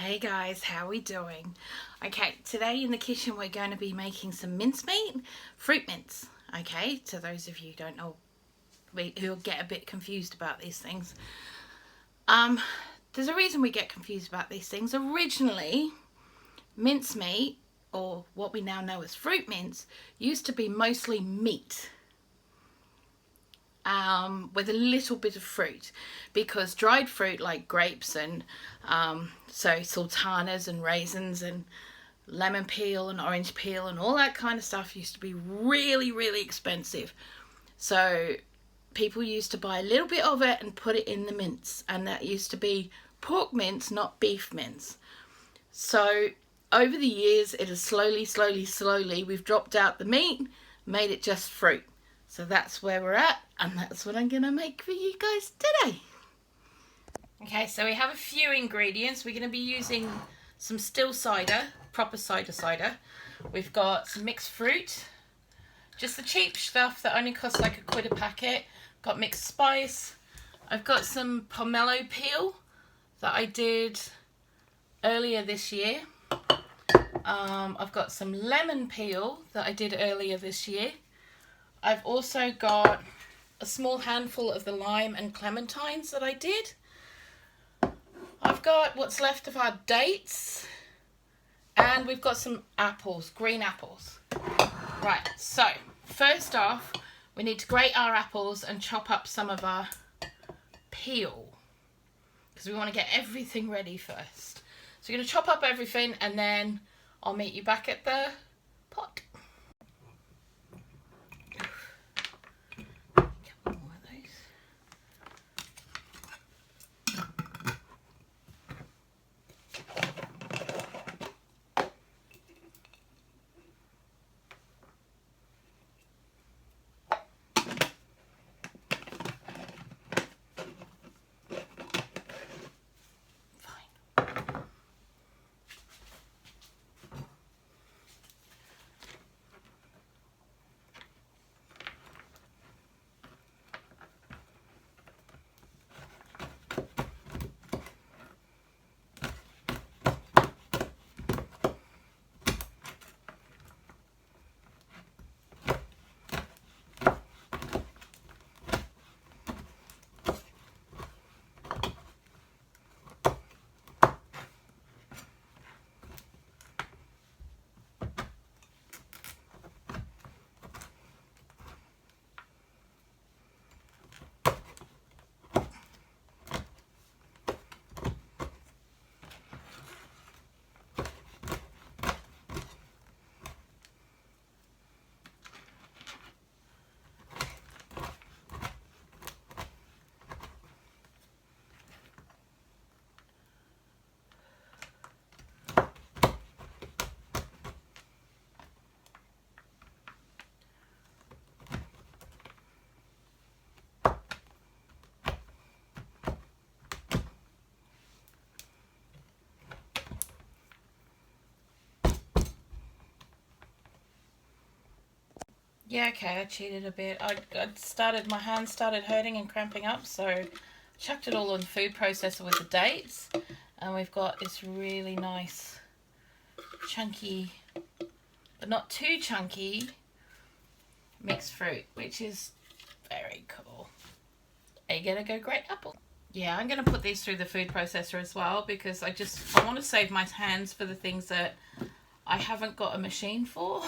Hey guys, how are we doing? Okay, today in the kitchen we're going to be making some mincemeat, fruit mince. Okay, to those of you who don't know, who'll get a bit confused about these things. There's a reason we get confused about these things. Originally, mincemeat, or what we now know as fruit mince, used to be mostly meat. With a little bit of fruit, because dried fruit like grapes and so sultanas and raisins and lemon peel and orange peel and all that kind of stuff used to be really expensive, so people used to buy a little bit of it and put it in the mince, and that used to be pork mince, not beef mince. So over the years it has slowly we've dropped out the meat, made it just fruit. So that's where we're at, and that's what I'm going to make for you guys today. Okay, so we have a few ingredients. We're going to be using some still cider, proper cider. We've got some mixed fruit, just the cheap stuff that only costs like £1 a packet. Got mixed spice. I've got some pomelo peel that I did earlier this year. I've got some lemon peel that I did earlier this year. I've also got a small handful of the lime and clementines that I did. I've got what's left of our dates. And we've got some apples, green apples. Right, so first off, we need to grate our apples and chop up some of our peel, because we want to get everything ready first. So we're going to chop up everything and then I'll meet you back at the pot. Yeah, okay, I cheated a bit. My hands started hurting and cramping up, so chucked it all in the food processor with the dates, and we've got this really nice chunky, but not too chunky, mixed fruit, which is very cool. Are you gonna go grate apple? Yeah, I'm gonna put these through the food processor as well, because I want to save my hands for the things that I haven't got a machine for.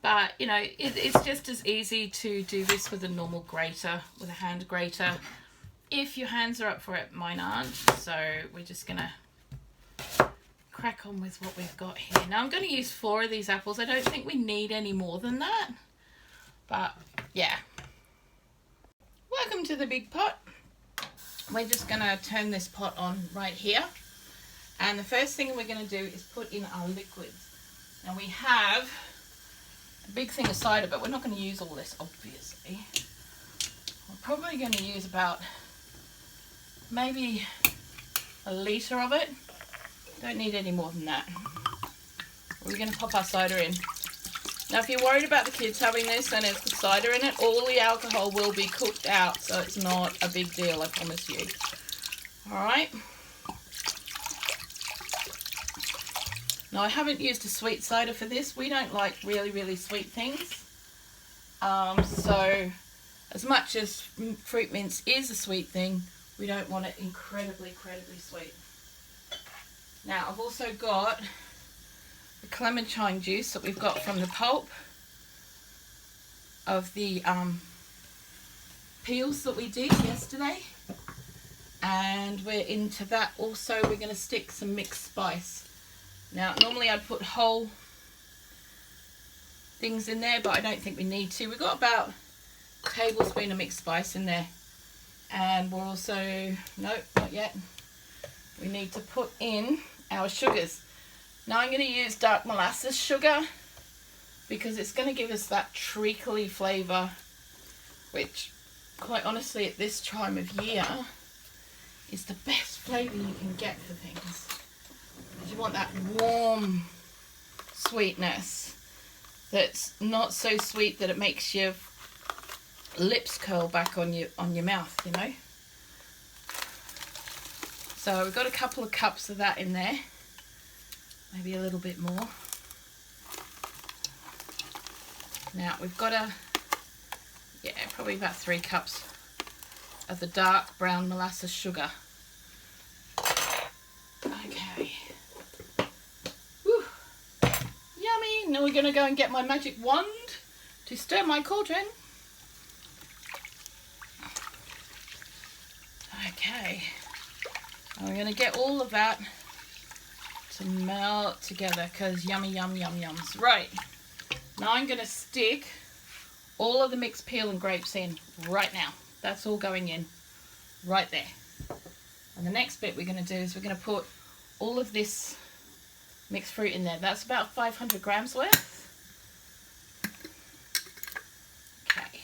But, you know, it's just as easy to do this with a normal grater, with a hand grater, if your hands are up for it. Mine aren't, so we're just going to crack on with what we've got here. Now, I'm going to use 4 of these apples. I don't think we need any more than that, but, yeah. Welcome to the big pot. We're just going to turn this pot on right here, and the first thing we're going to do is put in our liquids. Now, we have a big thing of cider, but we're not going to use all this, obviously. We're probably going to use about maybe a litre of it. Don't need any more than that. We're going to pop our cider in. Now, if you're worried about the kids having this and it's got cider in it, all the alcohol will be cooked out, so it's not a big deal, I promise you. Alright. Now I haven't used a sweet cider for this. We don't like really sweet things. So as much as fruit mince is a sweet thing, we don't want it incredibly sweet. Now I've also got the clementine juice that we've got from the pulp of the peels that we did yesterday, and we're into that. Also we're going to stick some mixed spice. Now normally I'd put whole things in there, but I don't think we need to. We've got about a tablespoon of mixed spice in there, and we're also, nope, not yet, we need to put in our sugars. Now I'm going to use dark molasses sugar because it's going to give us that treacly flavour, which quite honestly at this time of year is the best flavour you can get for things. Because you want that warm sweetness that's not so sweet that it makes your lips curl back on your mouth, you know. So we've got a couple of cups of that in there, maybe a little bit more. Now we've got probably about 3 cups of the dark brown molasses sugar. Okay. Whew. Yummy. Now we're going to go and get my magic wand to stir my cauldron. Okay. And we're going to get all of that to melt together because yummy yums. Right. Now I'm going to stick all of the mixed peel and grapes in right now. That's all going in right there. And the next bit we're going to do is we're going to put all of this mixed fruit in there. That's about 500 grams worth. Okay.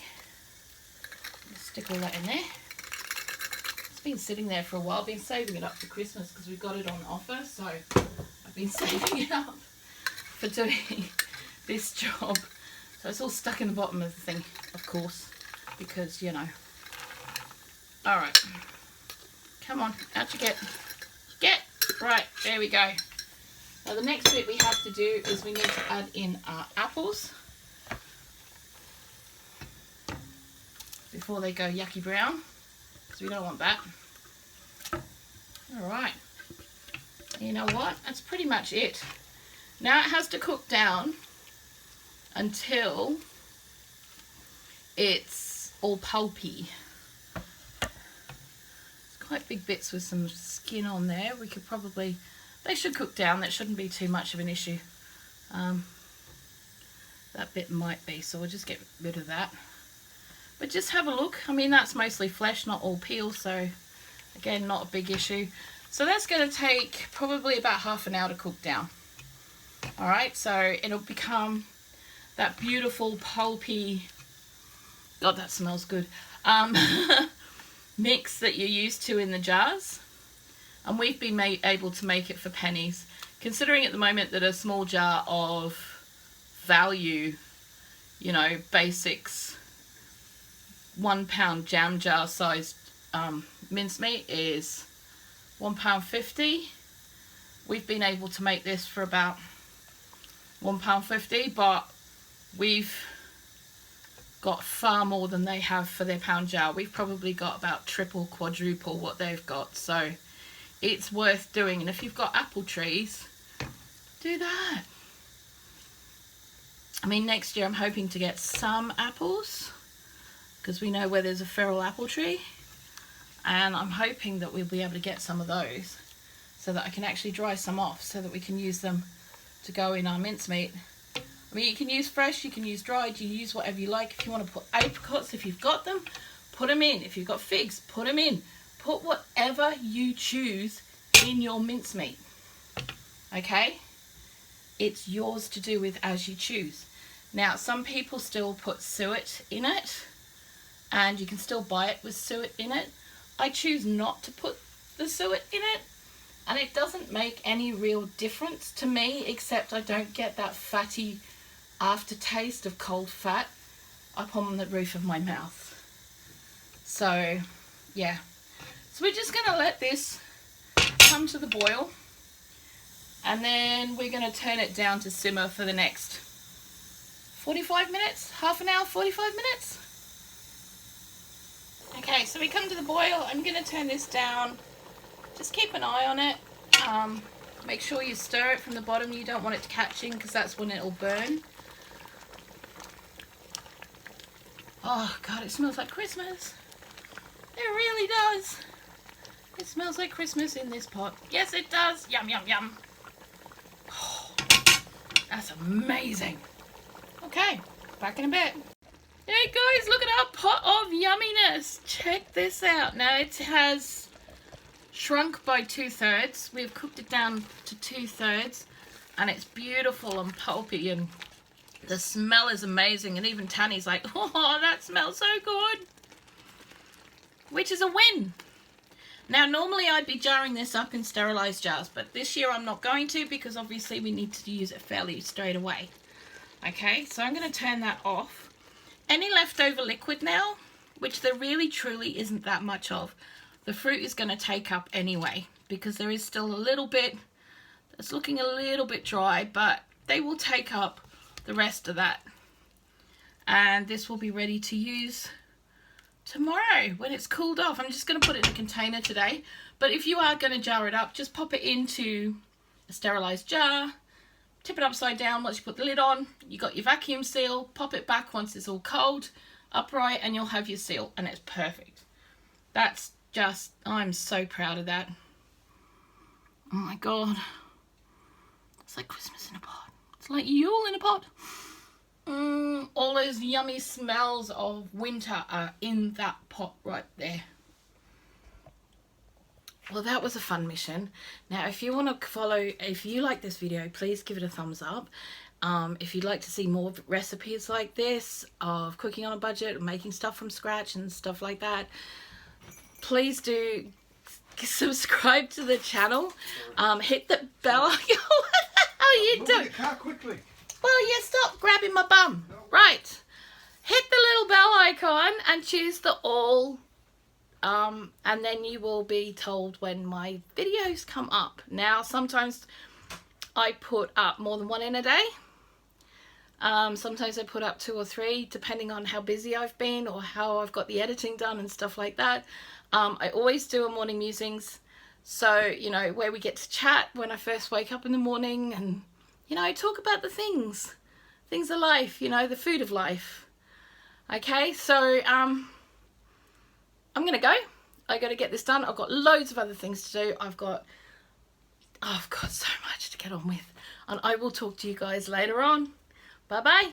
Let's stick all that in there. It's been sitting there for a while. I've been saving it up for Christmas because we got it on offer. So I've been saving it up for doing this job. So it's all stuck in the bottom of the thing, of course, because, you know. Alright. Come on, out you get. Right, there we go. Now the next bit we have to do is we need to add in our apples before they go yucky brown, because we don't want that. Alright. You know what? That's pretty much it. Now it has to cook down until it's all pulpy. It's quite big bits with some skin on there. We could probably, they should cook down. That shouldn't be too much of an issue. That bit might be, so we'll just get rid of that. But just have a look. I mean, that's mostly flesh, not all peel, so again, not a big issue. So that's going to take probably about half an hour to cook down. Alright, so it'll become that beautiful pulpy, God, that smells good, mix that you're used to in the jars. And we've been able to make it for pennies. Considering at the moment that a small jar of value, you know, basics, £1 jam jar sized mincemeat is £1.50. We've been able to make this for about £1.50, but we've got far more than they have for their pound jar. We've probably got about triple, quadruple what they've got, so it's worth doing. And if you've got apple trees, do that. I mean, next year I'm hoping to get some apples because we know where there's a feral apple tree, and I'm hoping that we'll be able to get some of those so that I can actually dry some off so that we can use them to go in our mincemeat. I mean, you can use fresh, you can use dried, you use whatever you like. If you want to put apricots, if you've got them, put them in. If you've got figs, put them in. Put whatever you choose in your mincemeat. Okay? It's yours to do with as you choose. Now, some people still put suet in it, and you can still buy it with suet in it. I choose not to put the suet in it, and it doesn't make any real difference to me, except I don't get that fatty aftertaste of cold fat up on the roof of my mouth. So, yeah. So we're just going to let this come to the boil. And then we're going to turn it down to simmer for the next 45 minutes, half an hour, 45 minutes. Okay, so we come to the boil. I'm going to turn this down. Just keep an eye on it. Make sure you stir it from the bottom. You don't want it catching because that's when it'll burn. Oh God, it smells like Christmas. It really does. It smells like Christmas in this pot. Yes, it does. Yum, yum, yum. Oh, that's amazing. Okay, back in a bit. Hey guys, look at our pot of yumminess. Check this out. Now it has shrunk by 2/3. We've cooked it down to 2/3 and it's beautiful and pulpy and the smell is amazing. And even Tanny's like, oh, that smells so good. Which is a win. Now normally I'd be jarring this up in sterilised jars, but this year I'm not going to because obviously we need to use it fairly straight away. Okay, so I'm going to turn that off. Any leftover liquid now, which there really truly isn't that much of, the fruit is going to take up anyway because there is still a little bit, it's looking a little bit dry, but they will take up the rest of that. And this will be ready to use tomorrow when it's cooled off. I'm just going to put it in a container today, but if you are going to jar it up, just pop it into a sterilised jar, tip it upside down. Once you put the lid on, you got your vacuum seal, pop it back once it's all cold, upright, and you'll have your seal, and it's perfect. That's just, I'm so proud of that. Oh my God. It's like Christmas in a pot. It's like Yule in a pot. All those yummy smells of winter are in that pot right there. Well, that was a fun mission. Now, if you want to follow, if you like this video, please give it a thumbs up. If you'd like to see more recipes like this, of cooking on a budget, making stuff from scratch and stuff like that, please do subscribe to the channel. Hit the bell icon. What the hell are you doing? Your car quickly. Well, you stop grabbing my bum. No. Right. Hit the little bell icon and choose the all. And then you will be told when my videos come up. Now, sometimes I put up more than one in a day. Sometimes I put up 2 or 3, depending on how busy I've been or how I've got the editing done and stuff like that. I always do a morning musings. So, you know, where we get to chat when I first wake up in the morning and, you know, talk about the things of life, you know, the food of life. Okay, so, I'm going to go. I got to get this done. I've got loads of other things to do. I've got so much to get on with. And I will talk to you guys later on. Bye-bye.